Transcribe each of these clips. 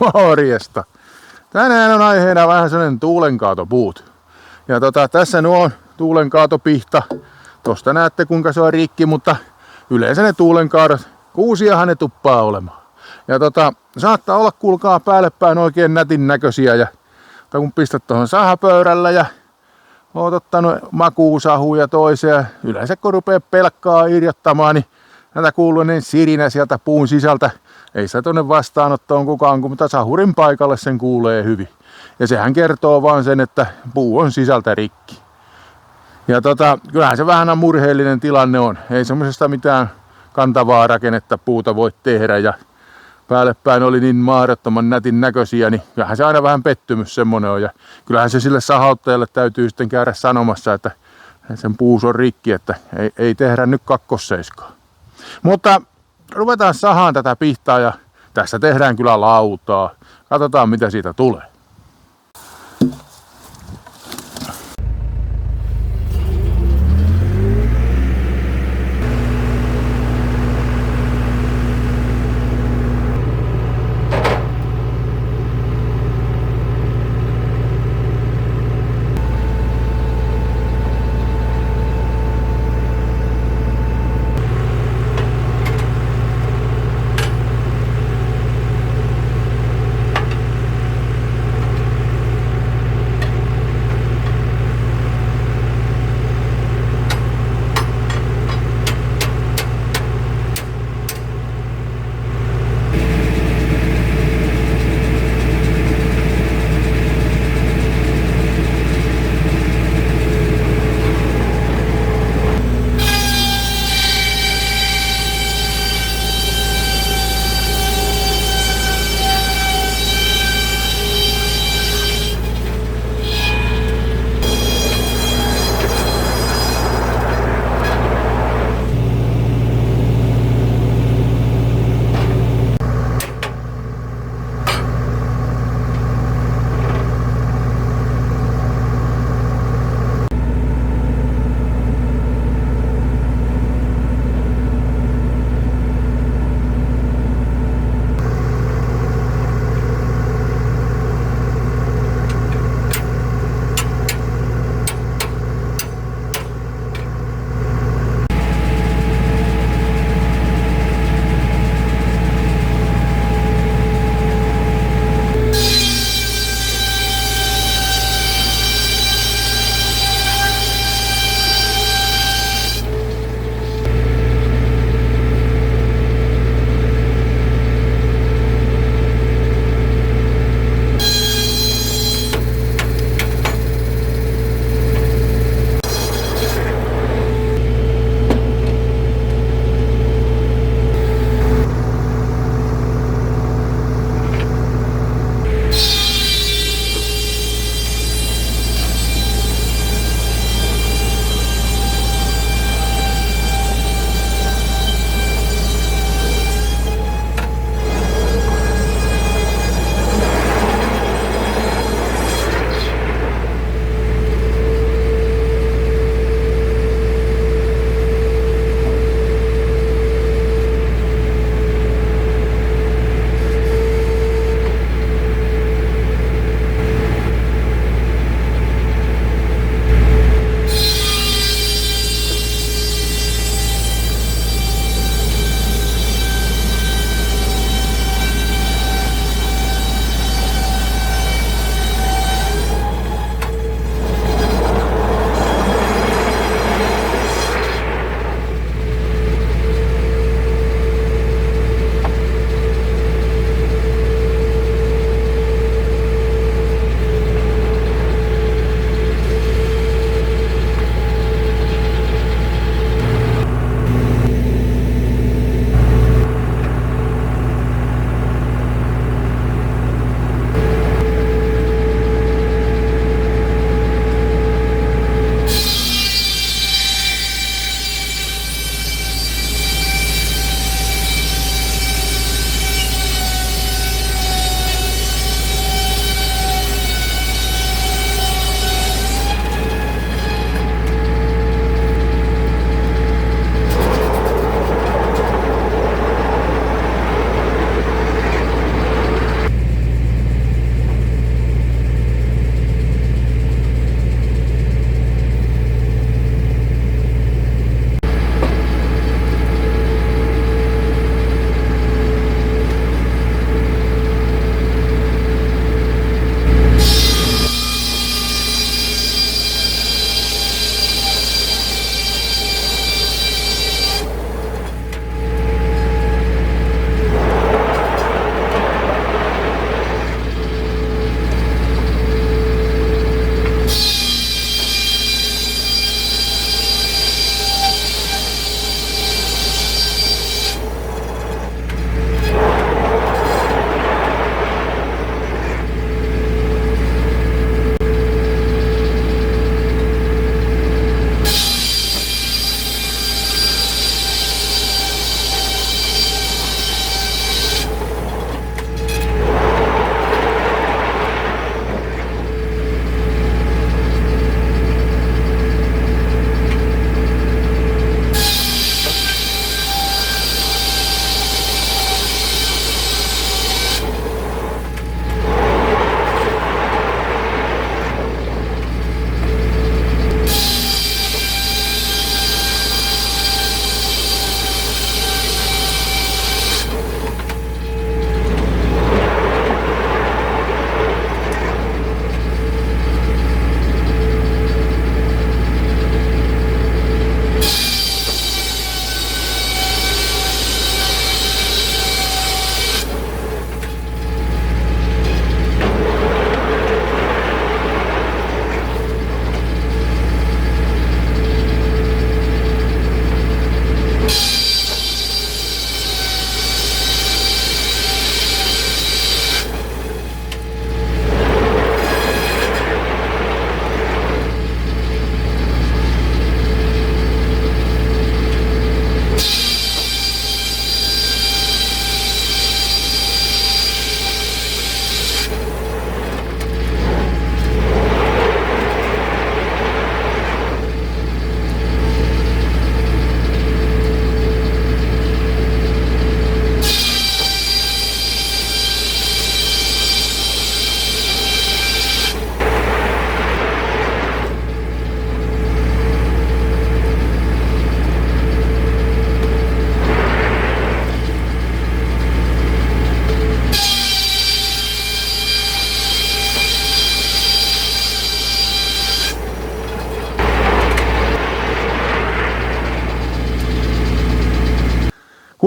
Morjesta. Tänään on aiheena vähän sellainen tuulenkaatopuut. Ja tässä nuo on tuulenkaatopihta. Tosta näette kuinka se on rikki, mutta yleensä ne tuulenkaadot, kuusiahan ne tuppaa olemaan. Ja saattaa olla, kuulkaa, päälle päin oikein nätin näköisiä. Ja kun pistät tuohon sahapöydällä ja oot ottanut makuusahuja toiseen, yleensä kun rupeaa pelkkaa irjottamaan, niin näitä kuuluu niin sirinä sieltä puun sisältä. Ei sitä tuonne vastaanottoon kukaan, mutta sahurin paikalle sen kuulee hyvin. Ja sehän kertoo vaan sen, että puu on sisältä rikki. Ja kyllähän se vähän murheellinen tilanne on. Ei semmoisesta mitään kantavaa rakennetta puuta voi tehdä. Ja päälle päin oli niin mahdottoman nätin näköisiä, niin kyllähän se aina vähän pettymys semmonen on. Ja kyllähän se sille sahauttajalle täytyy sitten käydä sanomassa, että sen puus on rikki, että ei tehdä nyt kakkosseiskaa. Mutta ruvetaan sahaan tätä pihtaa ja tässä tehdään kyllä lautaa. Katsotaan mitä siitä tulee.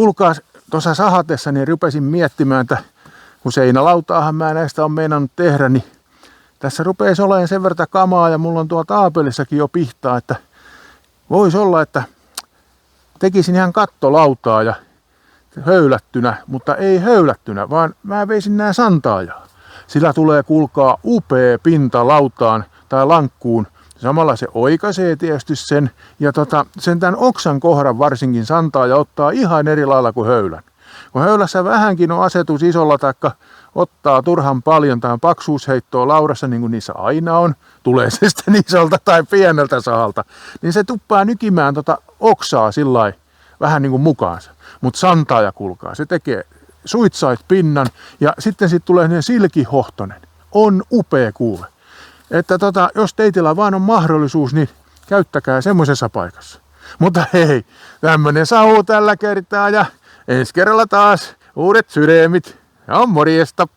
kuulkaas, tuossa sahatessa niin rupesin miettimään, että kun seinälautaahan mä näistä on meinannut tehdä, niin tässä rupeisi olemaan sen verran kamaa ja mulla on tuolta aapelissakin jo pihtaa, että voisi olla, että tekisin ihan kattolautaa ja höylättynä, mutta ei höylättynä, vaan mä veisin nää santaajaa. Sillä tulee kuulkaa upea pinta lautaan tai lankkuun. Samalla se oikaisee tietysti sen ja sen tämän oksan kohdan varsinkin santaaja ottaa ihan eri lailla kuin höylän. Kun höylässä vähänkin on asetus isolla taikka ottaa turhan paljon tai paksuusheittoa laudassa, niin kuin niissä aina on, tulee se sitten isolta tai pieneltä sahalta, niin se tuppaa nykimään oksaa sillai vähän niin kuin mukaansa. Mutta santaaja kuulkaa, se tekee suitsait pinnan ja sitten siitä tulee silkihohtonen. On upea kuule. Että jos teitillä vaan on mahdollisuus, niin käyttäkää semmoisessa paikassa. Mutta hei, tämmönen sahu tällä kertaa ja ensi kerralla taas uudet sydämit. Ja morjesta!